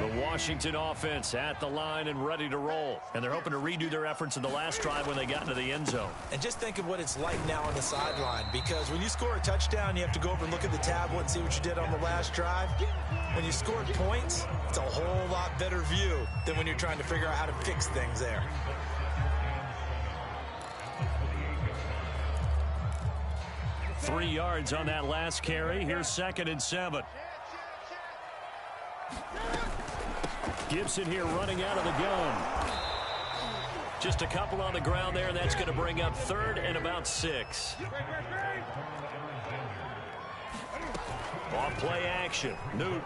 The Washington offense at the line and ready to roll. And they're hoping to redo their efforts in the last drive when they got into the end zone. And just think of what it's like now on the sideline, because when you score a touchdown, you have to go over and look at the tablet and see what you did on the last drive. When you scored points, it's a whole lot better view than when you're trying to figure out how to fix things there. Three yards on that last carry. Here's 2nd and 7. Gibson here running out of the gun. Just a couple on the ground there, and that's going to bring up 3rd and about 6. Off play action. Newton.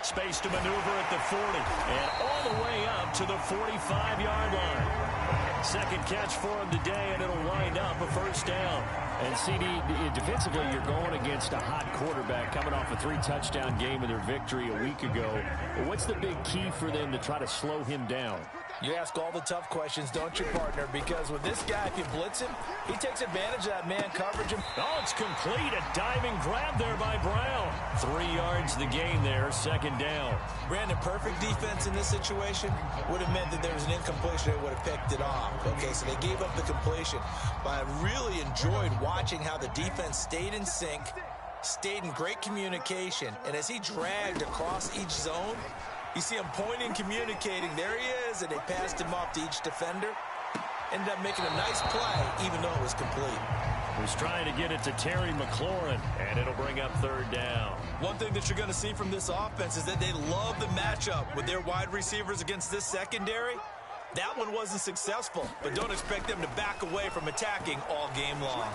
Space to maneuver at the 40. And all the way up to the 45-yard line. Second catch for him today, and it'll wind up a first down. And CD, defensively, you're going against a hot quarterback coming off a 3-touchdown game in their victory a week ago. What's the big key for them to try to slow him down? You ask all the tough questions, don't you, partner? Because with this guy, if you blitz him, he takes advantage of that man coverage. Oh, it's complete. A diving grab there by Brown. 3 yards the gain there, 2nd down. Brandon, perfect defense in this situation would have meant that there was an incompletion. They would have picked it off. Okay, so they gave up the completion. But I really enjoyed watching how the defense stayed in sync, stayed in great communication. And as he dragged across each zone, you see him pointing, communicating. There he is, and they passed him off to each defender. Ended up making a nice play, even though it was complete. Was trying to get it to Terry McLaurin, and it'll bring up 3rd down. One thing that you're going to see from this offense is that they love the matchup with their wide receivers against this secondary. That one wasn't successful, but don't expect them to back away from attacking all game long.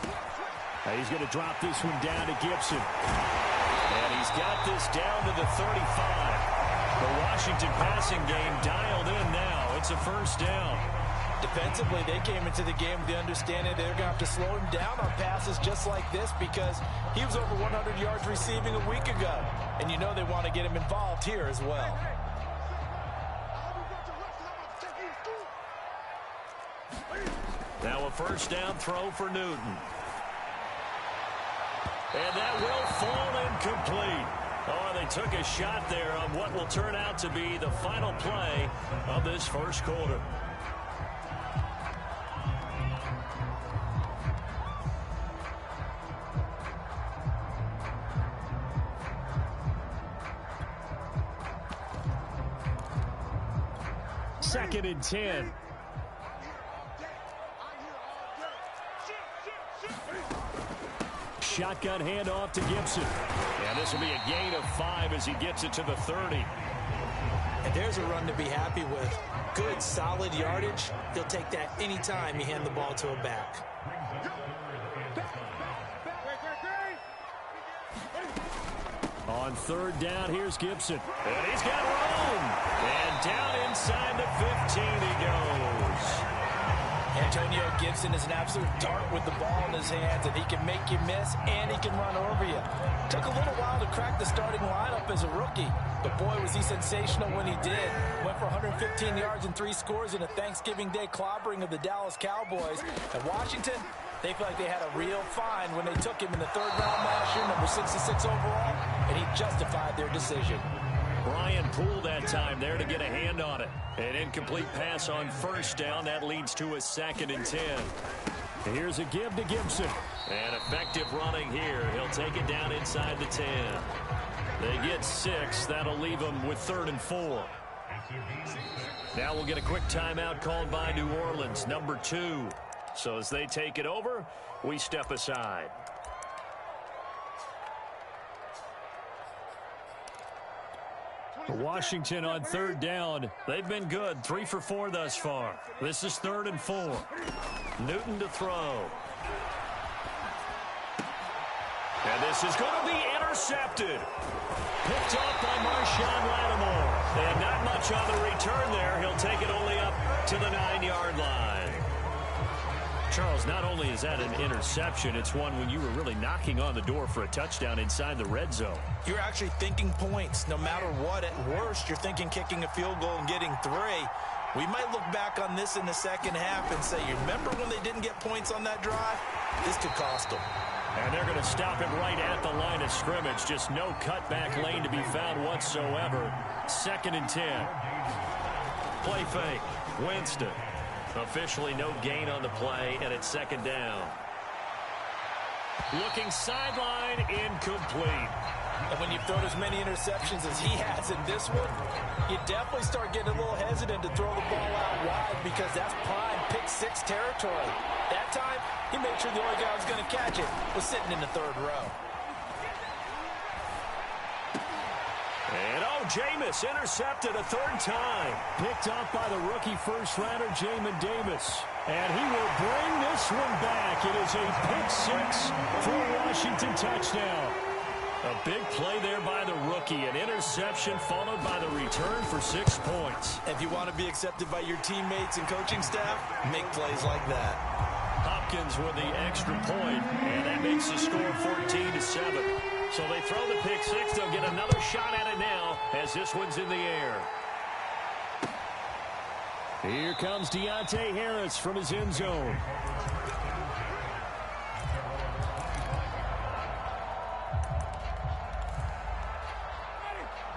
He's going to drop this one down to Gibson. And he's got this down to the 35. The Washington passing game dialed in now. It's a first down. Defensively, they came into the game with the understanding they're going to have to slow him down on passes just like this because he was over 100 yards receiving a week ago. And you know they want to get him involved here as well. Now a first down throw for Newton. And that will fall incomplete. Oh, they took a shot there on what will turn out to be the final play of this first quarter. Second and 10. Shotgun handoff to Gibson. And this will be a gain of 5 as he gets it to the 30. And there's a run to be happy with. Good, solid yardage. He'll take that anytime you hand the ball to a back. On 3rd down, here's Gibson. And he's got room. And down inside the 15 he goes. Antonio Gibson is an absolute dart with the ball in his hands, and he can make you miss, and he can run over you. Took a little while to crack the starting lineup as a rookie, but boy, was he sensational when he did. Went for 115 yards and 3 scores in a Thanksgiving Day clobbering of the Dallas Cowboys. And Washington, they feel like they had a real find when they took him in the 3rd round last year, number 66 overall, and he justified their decision. Brian Poole that time there to get a hand on it. An incomplete pass on first down. That leads to a 2nd and 10. Here's a give to Gibson. And effective running here. He'll take it down inside the 10. They get 6. That'll leave them with 3rd and 4. Now we'll get a quick timeout called by New Orleans, number 2. So as they take it over, we step aside. Washington on 3rd down. They've been good. 3 for 4 thus far. This is 3rd and 4. Newton to throw. And this is going to be intercepted. Picked off by Marshawn Lattimore. And not much on the return there. He'll take it only up to the 9-yard line. Charles, not only is that an interception, it's one when you were really knocking on the door for a touchdown inside the red zone. You're actually thinking points. No matter what, at worst, you're thinking kicking a field goal and getting 3. We might look back on this in the second half and say, you remember when they didn't get points on that drive? This could cost them. And they're going to stop him right at the line of scrimmage. Just no cutback lane to be found whatsoever. 2nd and 10. Play fake. Winston. Officially no gain on the play, and it's 2nd down. Looking sideline, incomplete. And when you throw as many interceptions as he has in this one, you definitely start getting a little hesitant to throw the ball out wide because that's prime pick 6 territory. That time, he made sure the only guy who was going to catch it was sitting in the 3rd row. And Jameis intercepted a 3rd time. Picked off by the rookie first-rounder, Jamin Davis. And he will bring this one back. It is a pick 6 for a Washington touchdown. A big play there by the rookie. An interception followed by the return for 6 points. If you want to be accepted by your teammates and coaching staff, make plays like that. Hopkins with the extra point, and that makes the score 14-7. So they throw the pick 6. They'll get another shot at it now as this one's in the air. Here comes Deontay Harris from his end zone.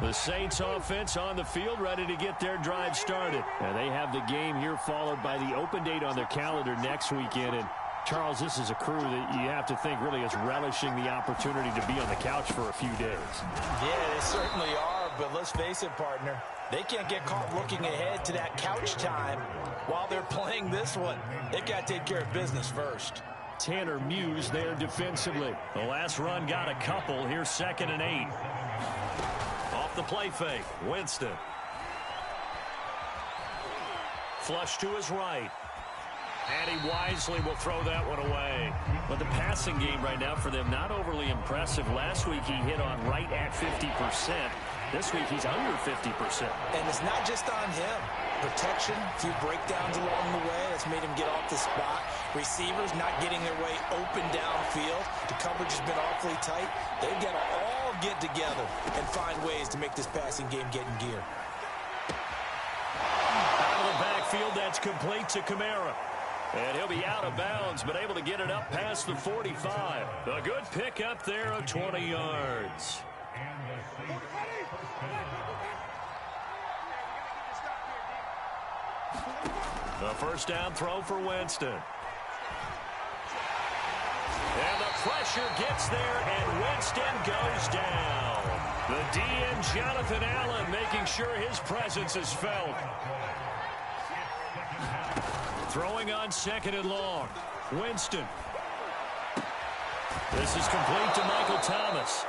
The Saints offense on the field, ready to get their drive started. And they have the game here followed by the open date on their calendar next weekend. And Charles, this is a crew that you have to think really is relishing the opportunity to be on the couch for a few days. Yeah, they certainly are, but let's face it, partner. They can't get caught looking ahead to that couch time while they're playing this one. They've got to take care of business first. Tanner Muse there defensively. The last run got a couple. Here's 2nd and 8. Off the play fake. Winston. Flush to his right. And he wisely will throw that one away. But the passing game right now for them, not overly impressive. Last week he hit on right at 50%. This week he's under 50%. And it's not just on him. Protection, a few breakdowns along the way. That's made him get off the spot. Receivers not getting their way open downfield. The coverage has been awfully tight. They've got to all get together and find ways to make this passing game get in gear. Out of the backfield, that's complete to Kamara. And he'll be out of bounds, but able to get it up past the 45. A good pickup there of 20 yards. The first down throw for Winston. And the pressure gets there, and Winston goes down. The DN, Jonathan Allen, making sure his presence is felt. Throwing on 2nd and long. Winston. This is complete to Michael Thomas.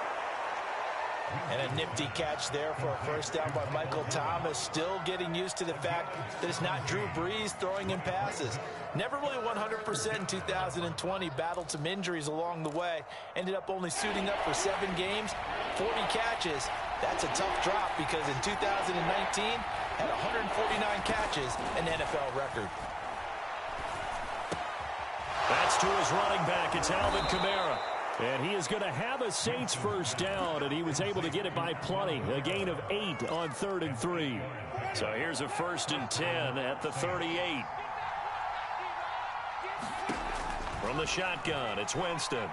And a nifty catch there for a first down by Michael Thomas. Still getting used to the fact that it's not Drew Brees throwing him passes. Never really 100% in 2020. Battled some injuries along the way. Ended up only suiting up for 7 games, 40 catches. That's a tough drop because in 2019, had 149 catches, an NFL record. That's to his running back. It's Alvin Kamara. And he is going to have a Saints first down, and he was able to get it by plenty. A gain of 8 on 3rd and 3. So here's a 1st and 10 at the 38. From the shotgun, it's Winston.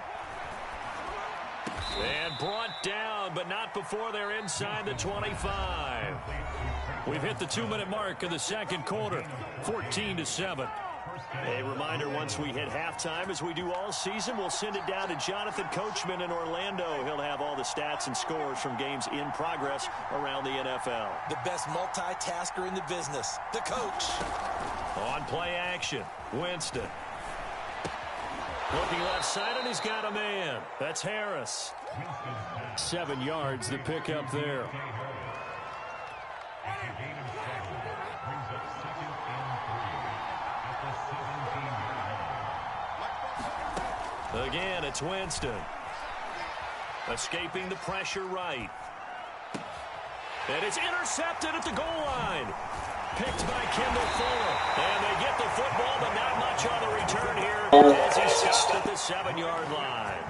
And brought down, but not before they're inside the 25. We've hit the 2-minute mark of the 2nd quarter, 14-7. A reminder, once we hit halftime, as we do all season, we'll send it down to Jonathan Coachman in Orlando. He'll have all the stats and scores from games in progress around the NFL. The best multitasker in the business, the coach. On play action, Winston. Looking left side, and he's got a man. That's Harris. 7 yards, the pickup there. Again, it's Winston. Escaping the pressure right. And it's intercepted at the goal line. Picked by Kendall Fuller. And they get the football, but not much on the return here as he stopped at the 7-yard line.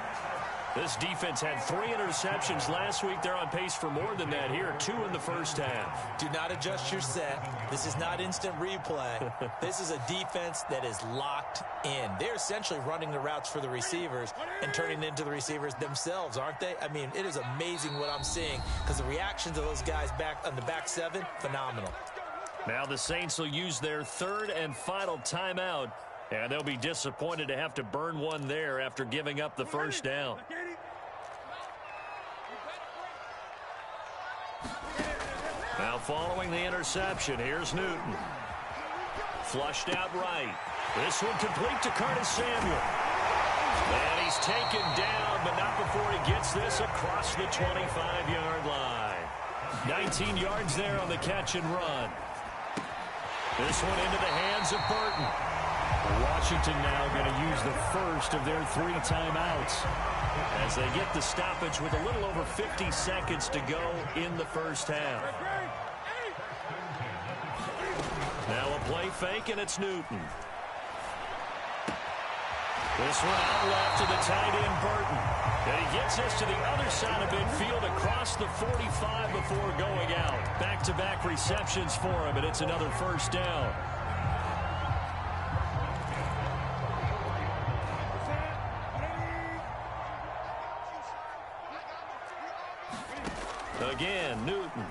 This defense had 3 interceptions last week. They're on pace for more than that here. 2 in the first half. Do not adjust your set. This is not instant replay. This is a defense that is locked in. They're essentially running the routes for the receivers and turning into the receivers themselves, aren't they? I mean, it is amazing what I'm seeing because the reactions of those guys back on the back 7, phenomenal. Now the Saints will use their 3rd and final timeout. And they'll be disappointed to have to burn one there after giving up the first down. Now following the interception, here's Newton. Flushed out right. This one complete to Curtis Samuel. And he's taken down, but not before he gets this across the 25-yard line. 19 yards there on the catch and run. This one into the hands of Burton. Washington now going to use the first of their 3 timeouts as they get the stoppage with a little over 50 seconds to go in the first half. Now a play fake, and it's Newton. This one out left to the tight end, Burton. And he gets this to the other side of midfield across the 45 before going out. Back-to-back receptions for him, and it's another first down. Again, Newton.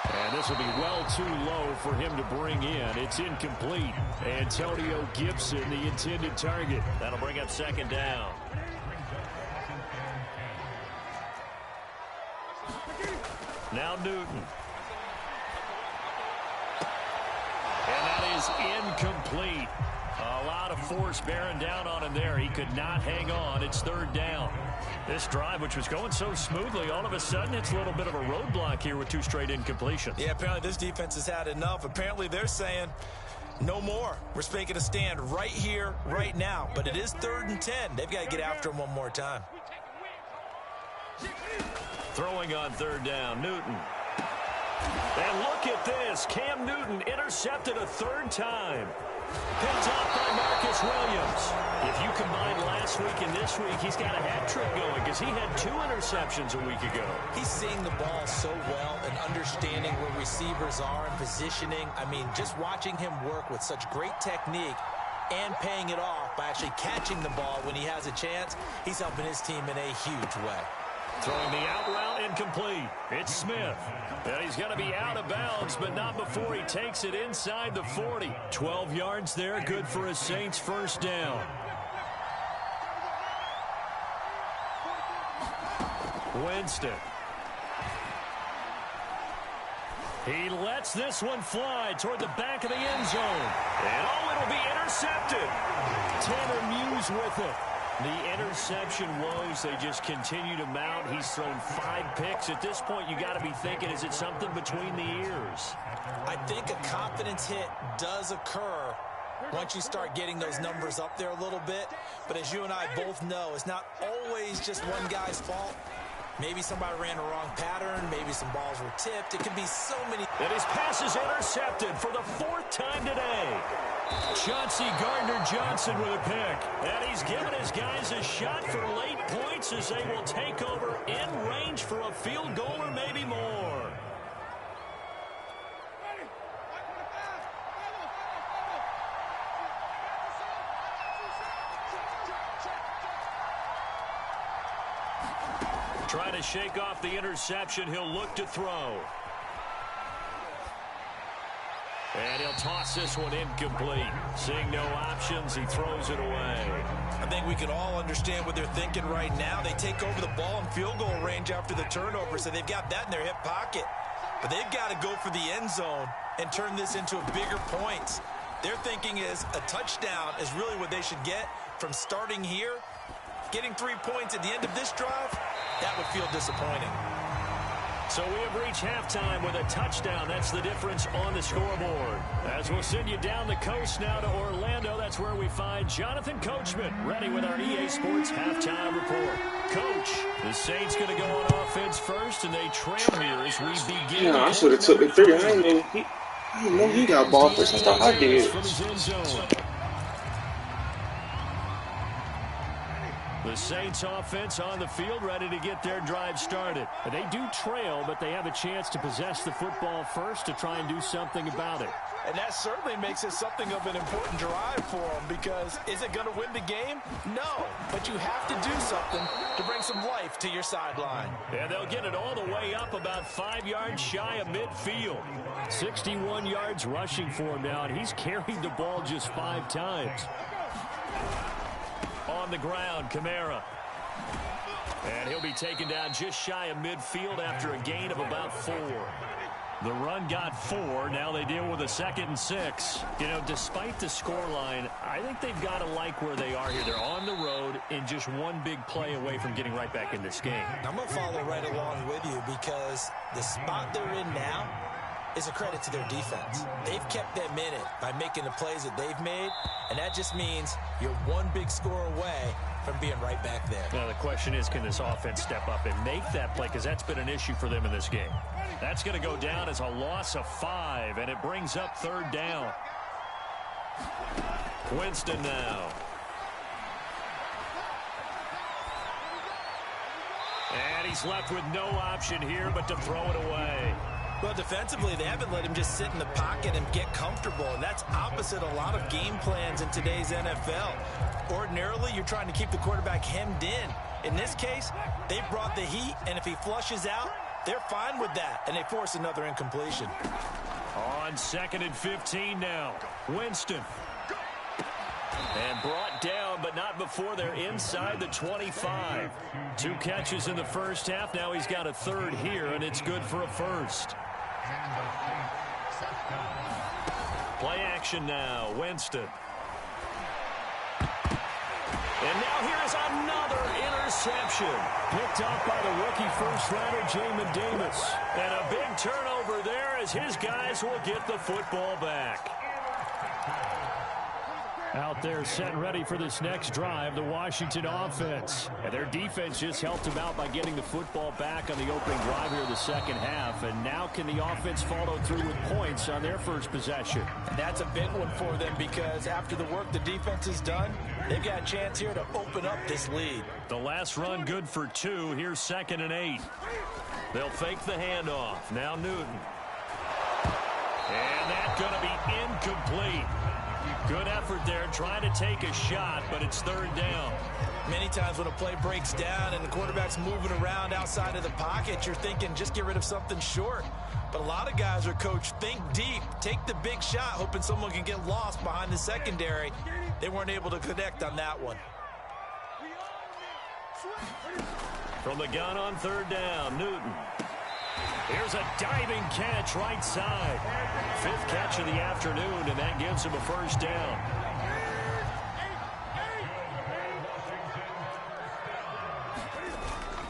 And this will be well too low for him to bring in. It's incomplete. Antonio Gibson, the intended target. That'll bring up 2nd down. Now Newton. And that is incomplete. A lot of force bearing down on him there. He could not hang on. It's 3rd down. This drive, which was going so smoothly, all of a sudden it's a little bit of a roadblock here with 2 straight incompletions. Yeah, apparently this defense has had enough. Apparently they're saying no more. We're making a stand right here, right now. But it is 3rd and 10. They've got to get after him one more time. Throwing on 3rd down, Newton. And look at this. Cam Newton intercepted a 3rd time. Picked off by Marcus Williams. If you combine last week and this week, he's got a hat trick going because he had 2 interceptions a week ago. He's seeing the ball so well and understanding where receivers are and positioning. I mean, just watching him work with such great technique and paying it off by actually catching the ball when he has a chance, he's helping his team in a huge way. Throwing the out route incomplete. It's Smith. And he's going to be out of bounds, but not before he takes it inside the 40. 12 yards there, good for a Saints first down. Winston. He lets this one fly toward the back of the end zone. And oh, it'll be intercepted. Tanner Muse with it. The interception woes, they just continue to mount. He's thrown 5 picks. At this point, you got to be thinking, is it something between the ears? I think a confidence hit does occur once you start getting those numbers up there a little bit. But as you and I both know, it's not always just one guy's fault. Maybe somebody ran a wrong pattern. Maybe some balls were tipped. It could be so many. And his pass is intercepted for the 4th time today. Chauncey Gardner-Johnson with a pick. And he's given his guys a shot for late points as they will take over in range for a field goal or maybe more. Trying to shake off the interception. He'll look to throw. And he'll toss this one incomplete. Seeing no options, he throws it away. I think we can all understand what they're thinking right now. They take over the ball in field goal range after the turnover, so they've got that in their hip pocket. But they've got to go for the end zone and turn this into a bigger points. Their thinking is a touchdown is really what they should get from starting here. Getting 3 points at the end of this drive, that would feel disappointing. So we have reached halftime with a touchdown. That's the difference on the scoreboard. As we'll send you down the coast now to Orlando, that's where we find Jonathan Coachman ready with our EA Sports halftime report. Coach, the Saints going to go on offense first, and they trail here as we begin. Yeah, I should have took the 3. I didn't know he got ball first. I thought I did. The Saints offense on the field, ready to get their drive started. They do trail, but they have a chance to possess the football first to try and do something about it. And that certainly makes it something of an important drive for them, because is it going to win the game? No, but you have to do something to bring some life to your sideline. And they'll get it all the way up about 5 yards shy of midfield. 61 yards rushing for him now, and he's carried the ball just 5 times. On the ground, Kamara. And he'll be taken down just shy of midfield after a gain of about 4. The run got 4. Now they deal with a 2nd and 6. You know, despite the scoreline, I think they've got to like where they are here. They're on the road and just one big play away from getting right back in this game. I'm going to follow right along with you, because the spot they're in now is a credit to their defense. They've kept them in it by making the plays that they've made, and that just means you're one big score away from being right back there. Now the question is, can this offense step up and make that play, because that's been an issue for them in this game. That's going to go down as a loss of 5, and it brings up 3rd down. Winston now. And he's left with no option here but to throw it away. Well, defensively, they haven't let him just sit in the pocket and get comfortable, and that's opposite a lot of game plans in today's NFL. Ordinarily, you're trying to keep the quarterback hemmed in. In this case, they brought the heat, and if he flushes out, they're fine with that, and they force another incompletion. On 2nd and 15 now, Winston. And brought down, but not before they're inside the 25. 2 catches in the first half. Now he's got a 3rd here, and it's good for a 1st. Play action now, Winston. And now here is another interception. Picked up by the rookie first-rounder, Jamin Davis. And a big turnover there as his guys will get the football back. Out there set and ready for this next drive, the Washington offense. And their defense just helped them out by getting the football back on the opening drive here in the 2nd half. And now can the offense follow through with points on their first possession? That's a big one for them, because after the work the defense has done, they've got a chance here to open up this lead. The last run good for 2. Here's 2nd and 8. They'll fake the handoff. Now Newton. And that's going to be incomplete. Good effort there, trying to take a shot, but it's 3rd down. Many times when a play breaks down and the quarterback's moving around outside of the pocket, you're thinking just get rid of something short. But a lot of guys are coached, think deep, take the big shot, hoping someone can get lost behind the secondary. They weren't able to connect on that one. From the gun on 3rd down, Newton. Here's a diving catch right side. 5th catch of the afternoon, and that gives him a 1st down.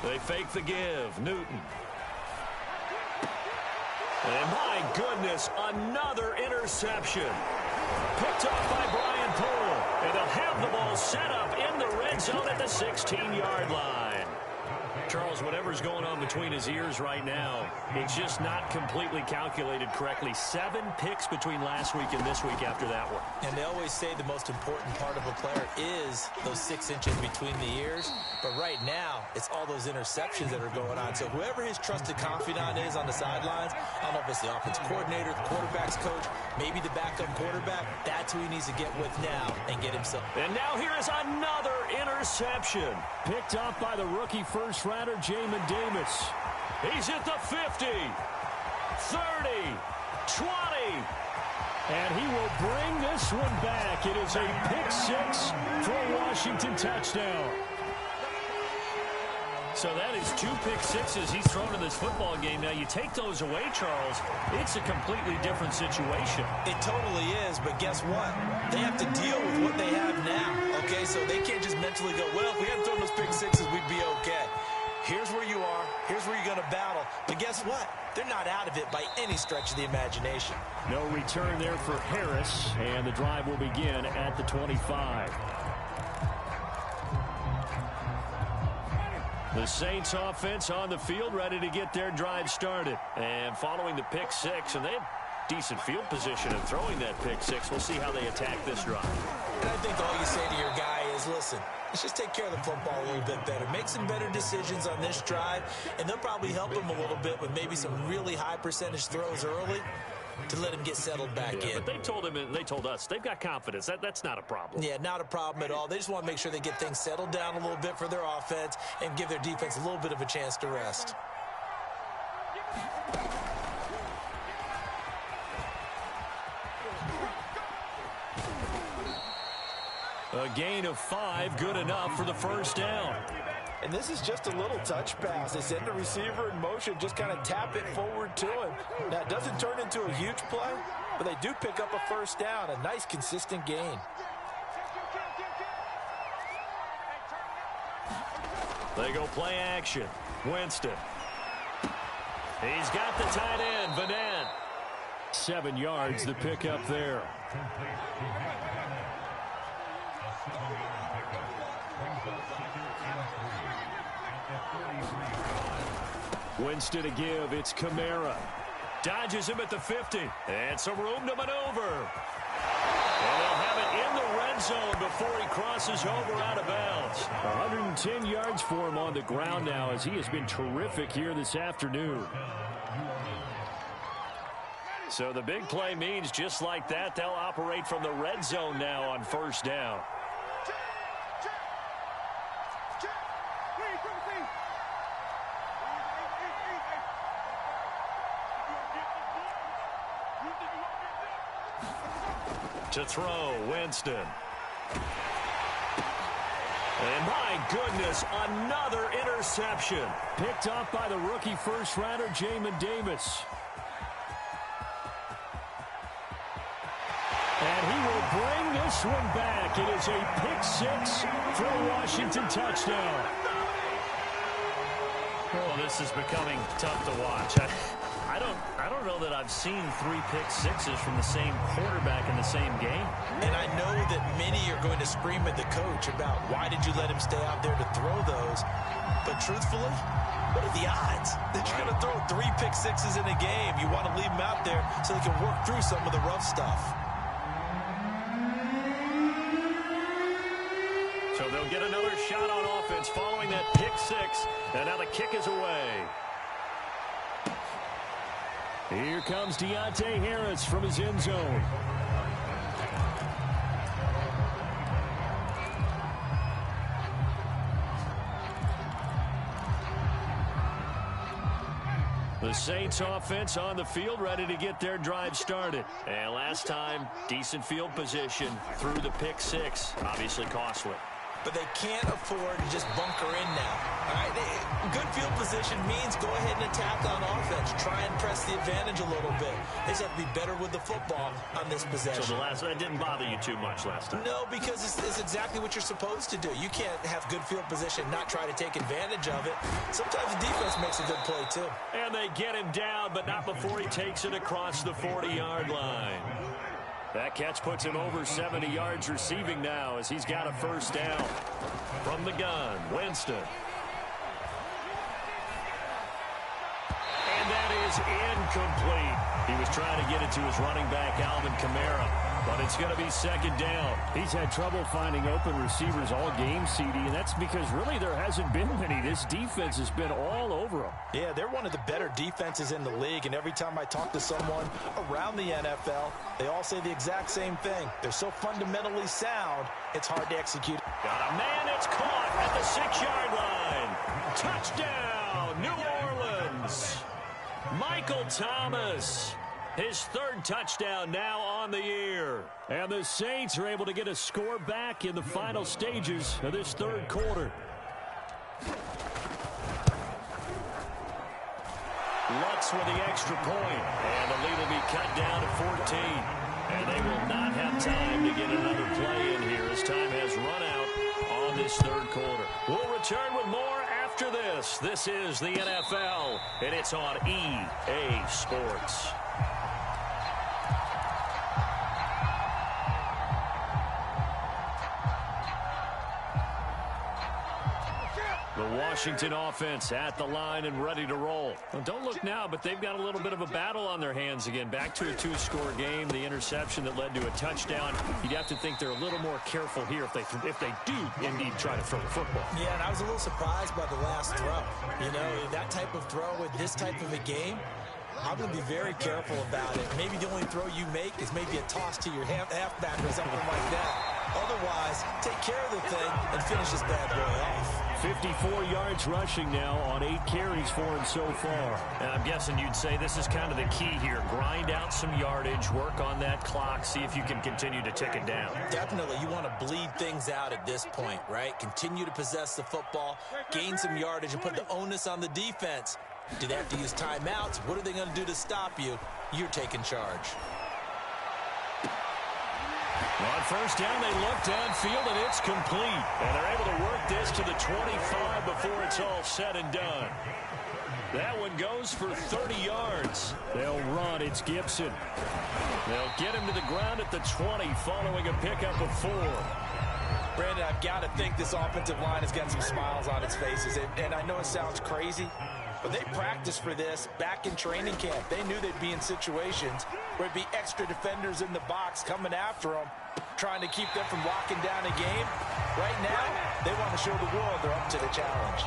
They fake the give. Newton. And my goodness, another interception. Picked off by Brian Poole. And they'll have the ball set up in the red zone at the 16-yard line. Charles, whatever's going on between his ears right now, it's just not completely calculated correctly. 7 picks between last week and this week after that one. And they always say the most important part of a player is those 6 inches between the ears. But right now, it's all those interceptions that are going on. So whoever his trusted confidant is on the sidelines, I don't know if it's the offense coordinator, the quarterback's coach, maybe the backup quarterback, that's who he needs to get with now and get himself. And now here is another interception. Picked up by the rookie first-rounder, Jamin Davis. He's at the 50, 30, 20. And he will bring this one back. It is a pick 6 for a Washington touchdown. So that is 2 pick 6s he's thrown in this football game. Now, you take those away, Charles, it's a completely different situation. It totally is, but guess what? They have to deal with what they have now, okay? So they can't just mentally go, well, if we hadn't thrown those pick 6s, we'd be okay. Here's where you are. Here's where you're going to battle. But guess what? They're not out of it by any stretch of the imagination. No return there for Harris, and the drive will begin at the 25. The Saints offense on the field, ready to get their drive started. And following the pick 6, and they have decent field position in throwing that pick 6. We'll see how they attack this drive. And I think all you say to your guy is, listen, Let's just take care of the football a little bit better. Make some better decisions on this drive, and they'll probably help him a little bit with maybe some really high percentage throws early to let him get settled back in. But they told him, and they told us, they've got confidence. That's not a problem. Yeah, not a problem at all. They just want to make sure they get things settled down a little bit for their offense and give their defense a little bit of a chance to rest. A gain of 5, good enough for the first down. And this is just a little touch pass. They send the receiver in motion, just kind of tap it forward to him. Now, it doesn't turn into a huge play, but they do pick up a first down, a nice, consistent gain. They go play action. Winston. He's got the tight end, Vanette. 7 yards, the pickup there. Winston to give. It's Kamara. Dodges him at the 50. And some room to maneuver. And they'll have it in the red zone before he crosses over out of bounds. 110 yards for him on the ground now as he has been terrific here this afternoon. So the big play means just like that, they'll operate from the red zone now on first down. To throw, Winston. And my goodness, another interception. Picked off by the rookie first-rounder, Jamin Davis. And he will bring this one back. It is a pick-6 for a Washington touchdown. Well, this is becoming tough to watch. I don't know that I've seen 3 pick-6s from the same quarterback in the same game. And I know that many are going to scream at the coach about why did you let him stay out there to throw those. But truthfully, what are the odds that you're going to throw 3 pick-6s in a game? You want to leave them out there so they can work through some of the rough stuff. So they'll get another shot on offense following that pick-6. And now the kick is away. Here comes Deontay Harris from his end zone. The Saints offense on the field, ready to get their drive started. And last time, decent field position through the pick-6. Obviously costly. But they can't afford to just bunker in now. All right? Good field position means go ahead and attack on offense. Try and press the advantage a little bit. They just have to be better with the football on this possession. So that didn't bother you too much last time? No, because it's exactly what you're supposed to do. You can't have good field position, not try to take advantage of it. Sometimes the defense makes a good play, too. And they get him down, but not before he takes it across the 40-yard line. That catch puts him over 70 yards receiving now as he's got a first down. From the gun, Winston. And that is incomplete. He was trying to get it to his running back, Alvin Kamara. But it's going to be second down. He's had trouble finding open receivers all game, CD, and that's because really there hasn't been many. This defense has been all over him. Yeah, they're one of the better defenses in the league, and every time I talk to someone around the NFL, they all say the exact same thing. They're so fundamentally sound, it's hard to execute. Got a man, it's caught at the 6-yard line. Touchdown, New Orleans. Michael Thomas. His 3rd touchdown now on the year. And the Saints are able to get a score back in the final stages of this 3rd quarter. Lutz with the extra point. And the lead will be cut down to 14. And they will not have time to get another play in here as time has run out on this 3rd quarter. We'll return with more after this. This is the NFL, and it's on EA Sports. The Washington offense at the line and ready to roll. Well, don't look now, but they've got a little bit of a battle on their hands again. Back to a two-score game. The interception that led to a touchdown. You'd have to think they're a little more careful here if they do indeed try to throw the football. Yeah, and I was a little surprised by the last throw. You know, that type of throw with this type of a game, I'm going to be very careful about it. Maybe the only throw you make is maybe a toss to your halfback or something like that. Otherwise, take care of the thing and finish this bad boy off. 54 yards rushing now on 8 carries for him so far. And I'm guessing you'd say this is kind of the key here. Grind out some yardage, work on that clock, see if you can continue to tick it down. Definitely. You want to bleed things out at this point, right? Continue to possess the football, gain some yardage, and put the onus on the defense. Do they have to use timeouts? What are they going to do to stop you? You're taking charge. On first down, they look downfield, and it's complete. And they're able to work this to the 25 before it's all said and done. That one goes for 30 yards. They'll run. It's Gibson. They'll get him to the ground at the 20 following a pickup of 4. Brandon, I've got to think this offensive line has got some smiles on its faces. And I know it sounds crazy, but they practiced for this back in training camp. They knew they'd be in situations where it'd be extra defenders in the box coming after them, trying to keep them from locking down a game. Right now, they want to show the world they're up to the challenge.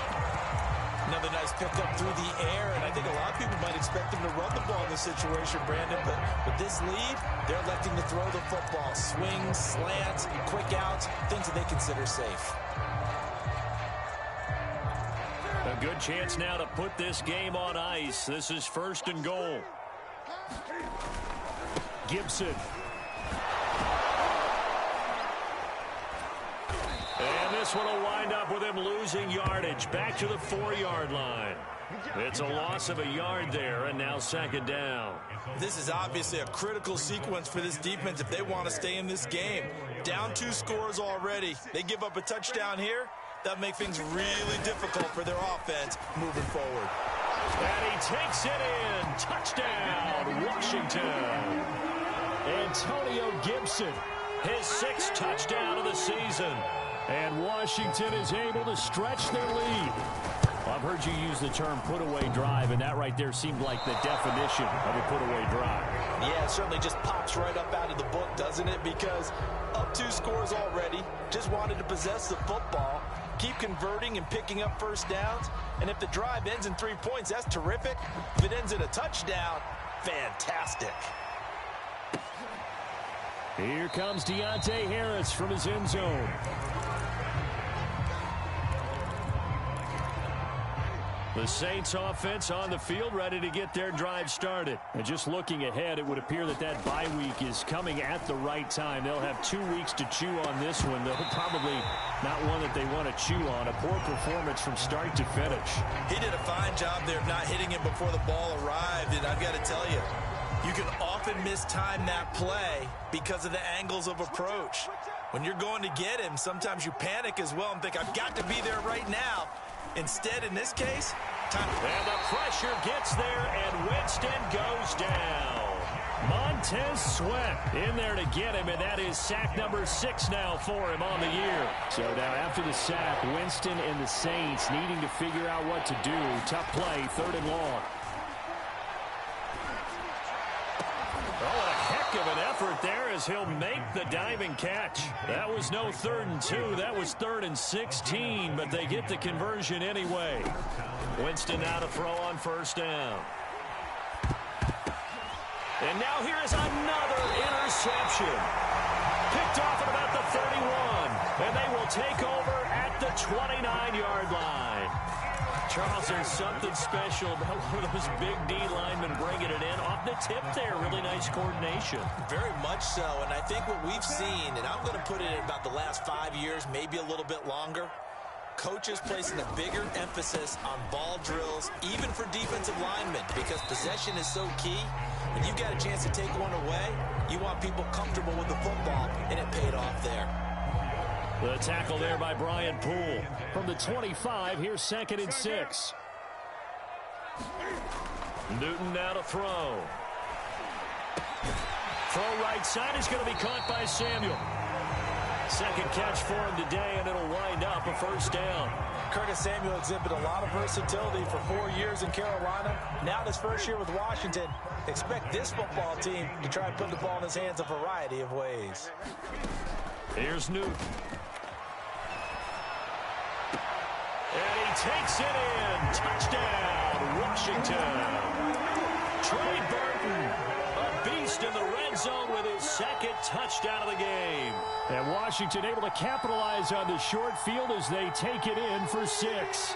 Another nice pickup through the air, and I think a lot of people might expect them to run the ball in this situation, Brandon, but with this lead, they're electing to throw the football. Swings, slants, quick outs, things that they consider safe. A good chance now to put this game on ice. This is 1st and goal. Gibson. And this one will wind up with him losing yardage back to the 4-yard line. It's a loss of a yard there, and now 2nd down. This is obviously a critical sequence for this defense if they want to stay in this game. Down 2 scores already. They give up a touchdown here. That'll make things really difficult for their offense moving forward. And he takes it in. Touchdown, Washington. Antonio Gibson, his 6th touchdown of the season. And Washington is able to stretch their lead. I've heard you use the term put-away drive, and that right there seemed like the definition of a put-away drive. Yeah, it certainly just pops right up out of the book, doesn't it? Because up 2 scores already, just wanted to possess the football, keep converting and picking up first downs, and if the drive ends in 3 points, that's terrific. If it ends in a touchdown, fantastic. Here comes Deontay Harris from his end zone. The Saints offense on the field ready to get their drive started. And just looking ahead, it would appear that bye week is coming at the right time. They'll have 2 weeks to chew on this one. They'll probably not one that they want to chew on. A poor performance from start to finish. He did a fine job there of not hitting him before the ball arrived, and I've got to tell you, you can often mistime that play because of the angles of approach. When you're going to get him, sometimes you panic as well and think, I've got to be there right now. Instead, in this case, time. And the pressure gets there, and Winston goes down. Montez Sweat in there to get him, and that is sack number 6 now for him on the year. So now after the sack, Winston and the Saints needing to figure out what to do. Tough play, 3rd and long. Oh, a heck of an effort there as he'll make the diving catch. That was no 3rd and 2. That was 3rd and 16, but they get the conversion anyway. Winston now to throw on first down. And now here is another interception. Picked off at about the 31, and they will take over at the 29-yard line. Charles, there's something special about one of those big D linemen bringing it in off the tip there. Really nice coordination. Very much so, and I think what we've seen, and I'm going to put it in about the last 5 years, maybe a little bit longer, coaches placing a bigger emphasis on ball drills, even for defensive linemen, because possession is so key. When you've got a chance to take one away, you want people comfortable with the football, and it paid off there. The tackle there by Brian Poole. From the 25, here's 2nd and 6. Newton now to throw. Throw right side is going to be caught by Samuel. Second catch for him today, and it'll wind up a first down. Curtis Samuel exhibited a lot of versatility for 4 years in Carolina. Now in his first year with Washington, expect this football team to try and put the ball in his hands a variety of ways. Here's Newton. And he takes it in. Touchdown, Washington. Trey Burton, a beast in the red zone with his second touchdown of the game. And Washington able to capitalize on the short field as they take it in for 6.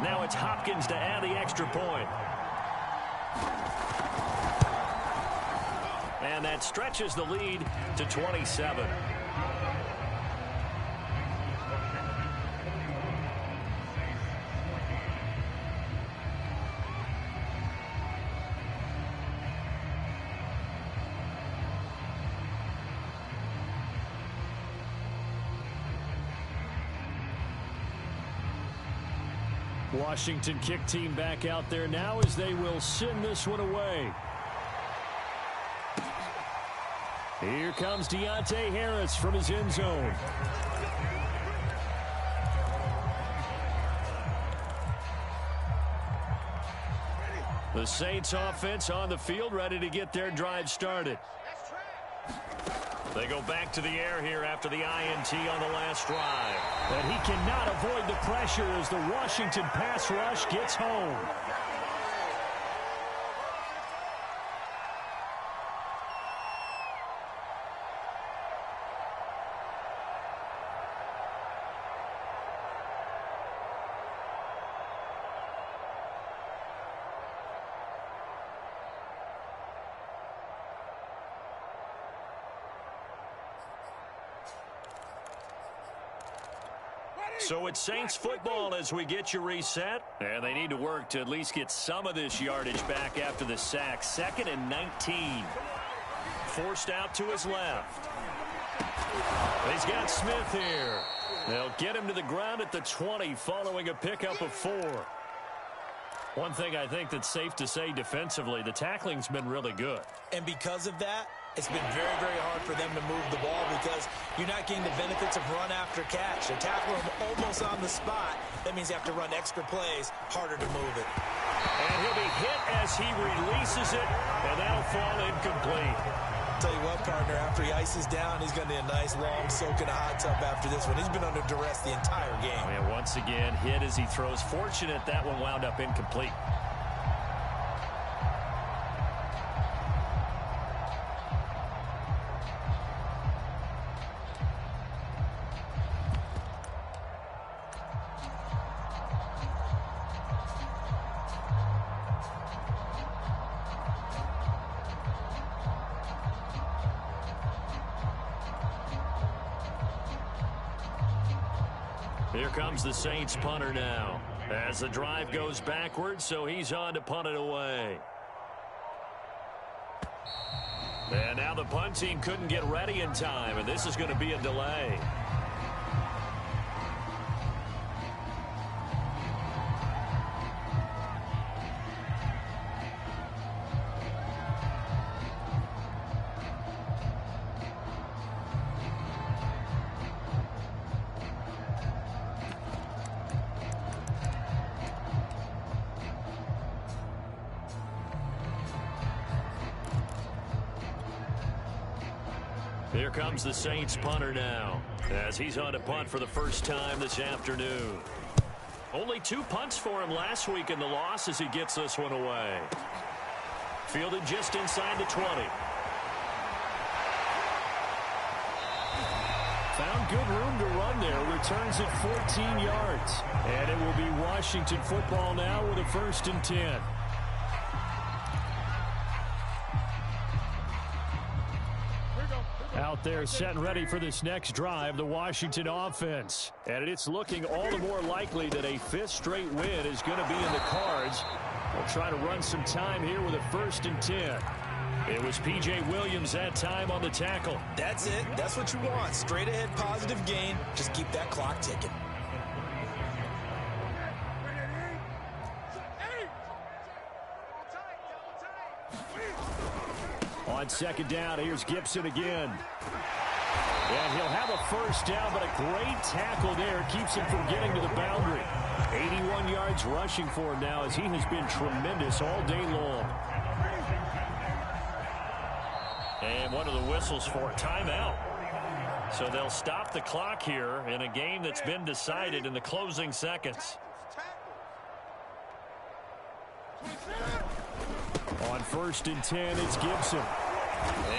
Now it's Hopkins to add the extra point. And that stretches the lead to 27. Washington kick team back out there now as they will send this one away. Here comes Deontay Harris from his end zone. The Saints offense on the field, ready to get their drive started. They go back to the air here after the INT on the last drive. And he cannot avoid the pressure as the Washington pass rush gets home. So it's Saints football as we get you reset. And they need to work to at least get some of this yardage back after the sack. 2nd and 19. Forced out to his left. He's got Smith here. They'll get him to the ground at the 20 following a pickup of 4. One thing I think that's safe to say defensively, the tackling's been really good. And because of that, it's been very, very hard for them to move the ball because you're not getting the benefits of run after catch. They tackle him almost on the spot. That means you have to run extra plays, harder to move it. And he'll be hit as he releases it, and that'll fall incomplete. Tell you what, partner, after he ices down, he's going to need a nice long soak in a hot tub after this one. He's been under duress the entire game. And once again, hit as he throws. Fortunate that one wound up incomplete. Here comes the Saints punter now as the drive goes backwards, so he's on to punt it away. And now the punt team couldn't get ready in time, and this is going to be a delay. Here comes the Saints punter now as he's on to punt for the first time this afternoon. Only 2 punts for him last week in the loss as he gets this one away. Fielded just inside the 20. Found good room to run there. Returns it 14 yards. And it will be Washington football now with a 1st and 10. Out there set and ready for this next drive, the Washington offense. And it's looking all the more likely that a 5th straight win is going to be in the cards. They'll try to run some time here with a 1st and 10. It was P.J. Williams that time on the tackle. That's it. That's what you want. Straight ahead positive gain. Just keep that clock ticking. On second down, here's Gibson again. And he'll have a first down, but a great tackle there keeps him from getting to the boundary. 81 yards rushing for him now as he has been tremendous all day long. And one of the whistles for a timeout. So they'll stop the clock here in a game that's been decided in the closing seconds. On 1st and 10, it's Gibson.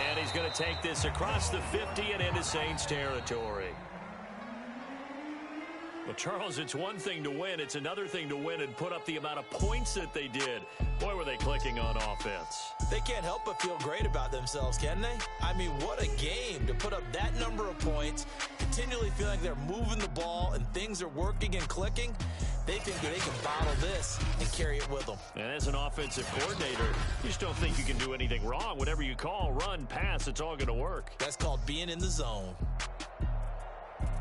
And he's going to take this across the 50 and into Saints territory. Well, Charles, it's one thing to win. It's another thing to win and put up the amount of points that they did. Boy, were they clicking on offense. They can't help but feel great about themselves, can they? I mean, what a game to put up that number of points, continually feeling like they're moving the ball and things are working and clicking. They think that they can bottle this and carry it with them. And as an offensive coordinator, you just don't think you can do anything wrong. Whatever you call, run, pass, it's all going to work. That's called being in the zone.